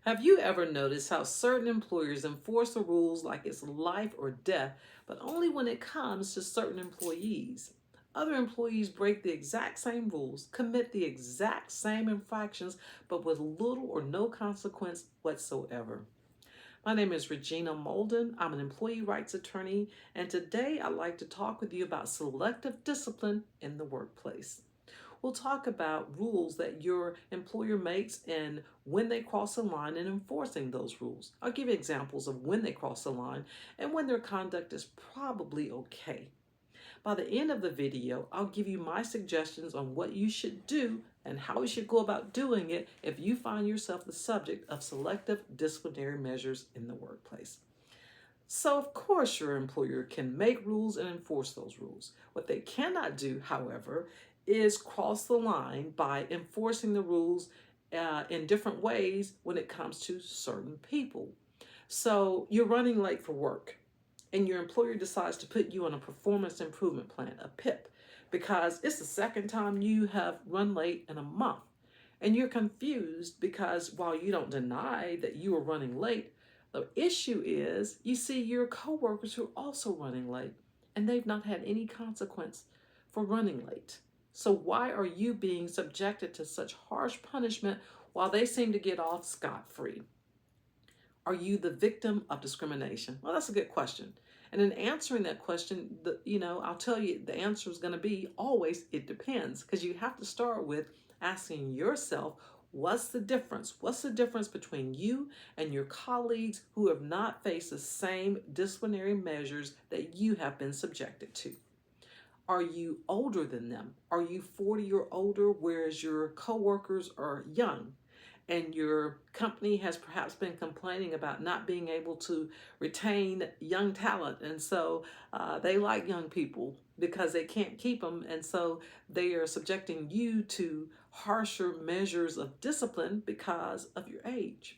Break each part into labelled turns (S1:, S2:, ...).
S1: Have you ever noticed how certain employers enforce the rules like it's life or death, but only when it comes to certain employees? Other employees break the exact same rules, commit the exact same infractions, but with little or no consequence whatsoever. My name is Regina Molden. I'm an employee rights attorney, and today I'd like to talk with you about selective discipline in the workplace. We'll talk about rules that your employer makes and when they cross the line and enforcing those rules. I'll give you examples of when they cross the line and when their conduct is probably okay. By the end of the video, I'll give you my suggestions on what you should do and how you should go about doing it if you find yourself the subject of selective disciplinary measures in the workplace. So, of course, your employer can make rules and enforce those rules. What they cannot do, however, is cross the line by enforcing the rules in different ways when it comes to certain people. So, you're running late for work, and your employer decides to put you on a performance improvement plan, a PIP, because it's the second time you have run late in a month. And you're confused because while you don't deny that you are running late, the issue is you see your coworkers who are also running late and they've not had any consequence for running late. So why are you being subjected to such harsh punishment while they seem to get off scot-free? Are you the victim of discrimination? Well, that's a good question. And in answering that question, I'll tell you the answer is going to be always it depends, because you have to start with asking yourself, what's the difference? What's the difference between you and your colleagues who have not faced the same disciplinary measures that you have been subjected to? Are you older than them? Are you 40 or older, whereas your coworkers are young? And your company has perhaps been complaining about not being able to retain young talent. And so they like young people because they can't keep them. And so they are subjecting you to harsher measures of discipline because of your age.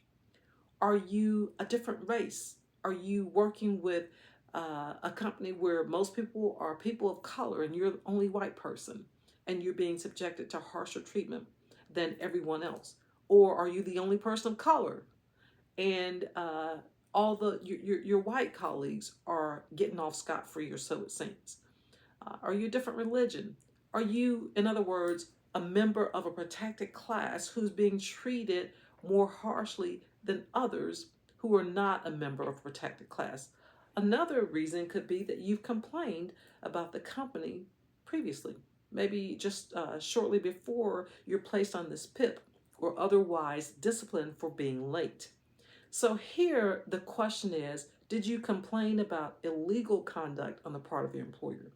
S1: Are you a different race? Are you working with a company where most people are people of color and you're the only white person and you're being subjected to harsher treatment than everyone else? Or are you the only person of color and all your white colleagues are getting off scot-free, or so it seems? Are you a different religion? Are you, in other words, a member of a protected class who's being treated more harshly than others who are not a member of a protected class? Another reason could be that you've complained about the company previously, maybe just shortly before you're placed on this PIP, or otherwise disciplined for being late. So here the question is, did you complain about illegal conduct on the part of your employer?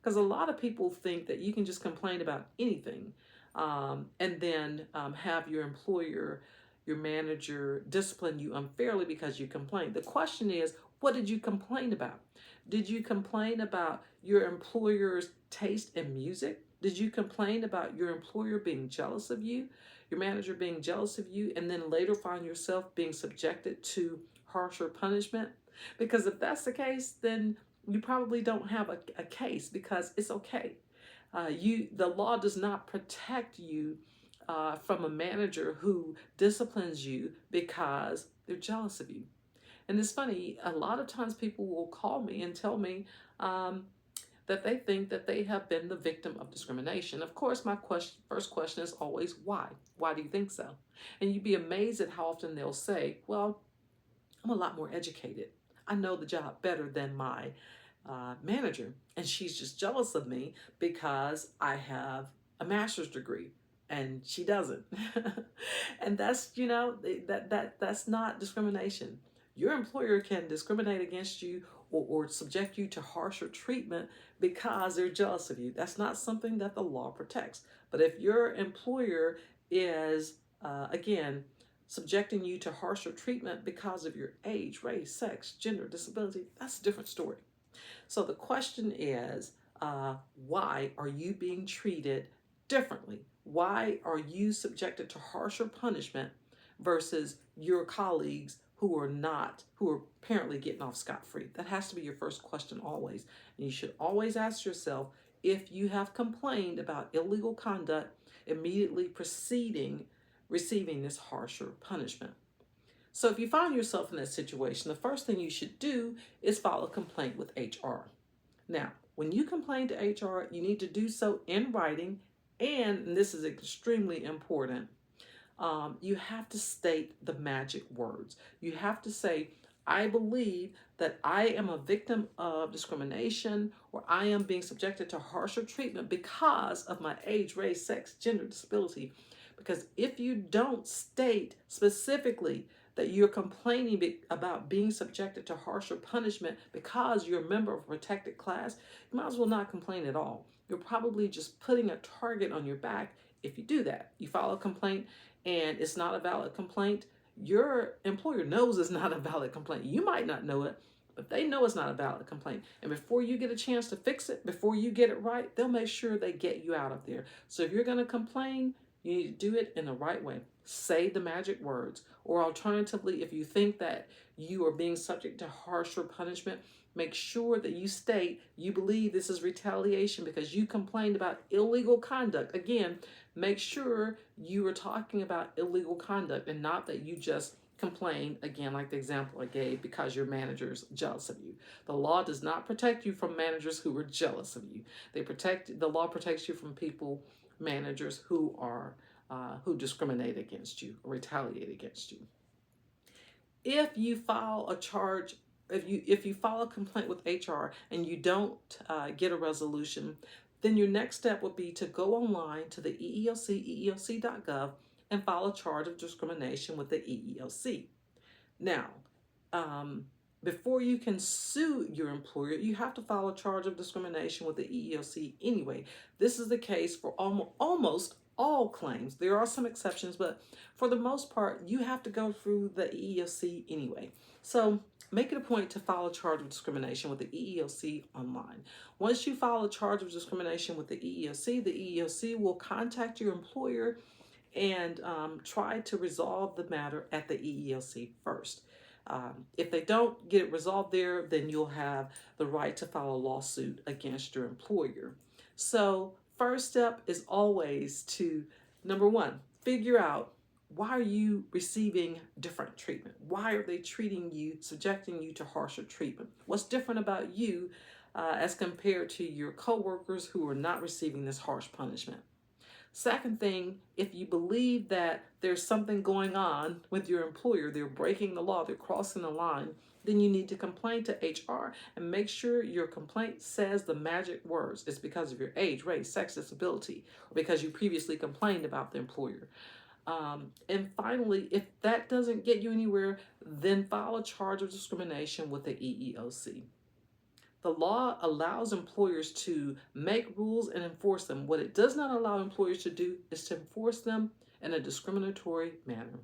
S1: Because a lot of people think that you can just complain about anything and then have your employer, your manager discipline you unfairly because you complained. The question is, what did you complain about? Did you complain about your employer's taste in music? Did you complain about your employer being jealous of you, your manager being jealous of you, and then later find yourself being subjected to harsher punishment? Because if that's the case, then you probably don't have a case, because it's okay. The law does not protect you from a manager who disciplines you because they're jealous of you. And it's funny, a lot of times people will call me and tell me that they think that they have been the victim of discrimination. Of course, my first question is always, why? Why do you think so? And you'd be amazed at how often they'll say, well, I'm a lot more educated. I know the job better than my manager, and she's just jealous of me because I have a master's degree and she doesn't. And that's, that's not discrimination. Your employer can discriminate against you or subject you to harsher treatment because they're jealous of you. That's not something that the law protects. But if your employer is, again, subjecting you to harsher treatment because of your age, race, sex, gender, disability, that's a different story. So the question is, why are you being treated differently? Why are you subjected to harsher punishment versus your colleagues who are apparently getting off scot-free? That has to be your first question always. And you should always ask yourself, if you have complained about illegal conduct immediately preceding receiving this harsher punishment. So if you find yourself in that situation, the first thing you should do is file a complaint with HR. Now, when you complain to HR, you need to do so in writing, and this is extremely important. You have to state the magic words. You have to say, I believe that I am a victim of discrimination, or I am being subjected to harsher treatment because of my age, race, sex, gender, disability. Because if you don't state specifically that you're complaining about being subjected to harsher punishment because you're a member of a protected class, you might as well not complain at all. You're probably just putting a target on your back if you do that. You file a complaint and it's not a valid complaint, your employer knows it's not a valid complaint. You might not know it, but they know it's not a valid complaint. And before you get a chance to fix it, before you get it right, they'll make sure they get you out of there. So if you're going to complain, you need to do it in the right way. Say the magic words. Or alternatively, if you think that you are being subject to harsher punishment, make sure that you state you believe this is retaliation because you complained about illegal conduct. Again, make sure you are talking about illegal conduct and not that you just complain, again, like the example I gave, because your manager's jealous of you. The law does not protect you from managers who are jealous of you. The law protects you from people, managers who are who discriminate against you or retaliate against you. If you file a charge, if you file a complaint with HR and you don't get a resolution, then your next step would be to go online to the EEOC, eeoc.gov, and file a charge of discrimination with the EEOC. Now, before you can sue your employer, you have to file a charge of discrimination with the EEOC anyway. This is the case for almost all claims. There are some exceptions, but for the most part, you have to go through the EEOC anyway. So make it a point to file a charge of discrimination with the EEOC online. Once you file a charge of discrimination with the EEOC will contact your employer and try to resolve the matter at the EEOC first. If they don't get it resolved there, then you'll have the right to file a lawsuit against your employer. So first step is always to, number one, figure out, why are you receiving different treatment? Why are they treating you, subjecting you to harsher treatment? What's different about you as compared to your coworkers who are not receiving this harsh punishment? Second thing, if you believe that there's something going on with your employer, they're breaking the law, they're crossing the line, then you need to complain to HR and make sure your complaint says the magic words. It's because of your age, race, sex, disability, or because you previously complained about the employer. And finally, if that doesn't get you anywhere, then file a charge of discrimination with the EEOC. The law allows employers to make rules and enforce them. What it does not allow employers to do is to enforce them in a discriminatory manner.